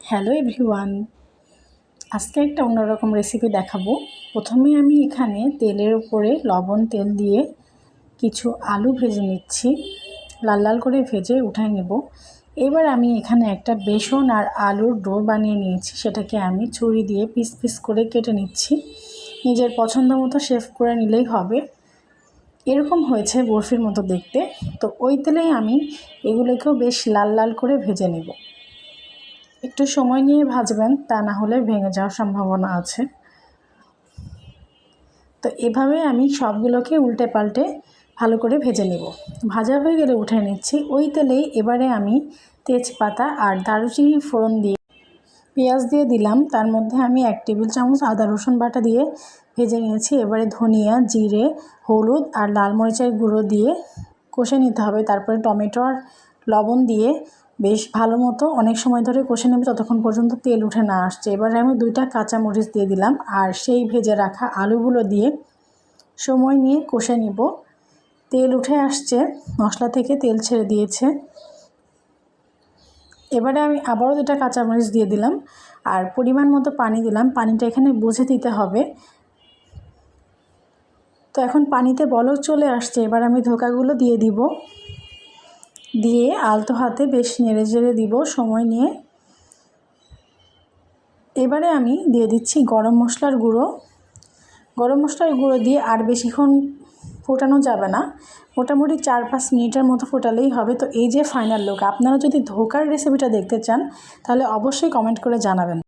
Hello everyone, আজকে একটা অন্যরকম রেসিপি দেখাবো। প্রথমে আমি এখানে তেলের উপরে লবণ তেল দিয়ে কিছু আলু ভেজে নিচ্ছি, লাল লাল করে ভেজে উঠাই নেব। এবার আমি এখানে একটা বেসন আর আলুর ডো বানিয়ে নিয়েছি, সেটাকে আমি ছুরি দিয়ে পিস পিস করে কেটে নিচ্ছি। নিজের পছন্দ মতো শেপ করে নিলেই হবে। এরকম হয়েছে বরফির মতো দেখতে। তো ওই তেলেই আমি এগুলোকেও বেশ লাল লাল করে ভেজে নেব। একটু সময় নিয়ে ভাজবেন, তা না হলে ভেঙে যাওয়ার সম্ভাবনা আছে। তো এভাবে আমি সবগুলোকে উল্টে পাল্টে ভালো করে ভেজে নেব। ভাজা হয়ে গেলে উঠে নিচ্ছি। ওই তেলেই এবারে আমি তেজপাতা আর দারুচিনি ফোড়ন দিয়ে পেঁয়াজ দিয়ে দিলাম। তার মধ্যে আমি 1 টেবিল চামচ আদা রসুন বাটা দিয়ে ভেজে নিয়েছি। এবারে ধনিয়া, জিরে, হলুদ আর লাল মরিচের গুঁড়ো দিয়ে কষে নিতে হবে। তারপরে টমেটো আর লবণ দিয়ে বেশ ভালো মতো অনেক সময় ধরে কষে নেবে, ততক্ষণ পর্যন্ত তেল উঠে না আসছে। এবারে আমি 2টা কাঁচামরিচ দিয়ে দিলাম আর সেই ভেজে রাখা আলুগুলো দিয়ে সময় নিয়ে কষে নিব। তেল উঠে আসছে, মশলা থেকে তেল ছেড়ে দিয়েছে। এবারে আমি আবারও 2টা কাঁচামরিচ দিয়ে দিলাম আর পরিমাণ মতো পানি দিলাম। পানিটা এখানে বুঝে দিতে হবে। তো এখন পানিতে বলক চলে আসছে। এবার আমি ধোকাগুলো দিয়ে দিব, দিয়ে আলতো হাতে বেশ নেড়ে চেড়ে দিব সময় নিয়ে। এবারে আমি দিয়ে দিচ্ছি গরম মশলার গুঁড়ো। গরম মশলার গুঁড়ো দিয়ে আর বেশিক্ষণ ফোটানো যাবে না, মোটামুটি 4-5 মিনিটের মতো ফোটালেই হবে। তো এই যে ফাইনাল লুক। আপনারা যদি ধোকার রেসিপিটা দেখতে চান তাহলে অবশ্যই কমেন্ট করে জানাবেন।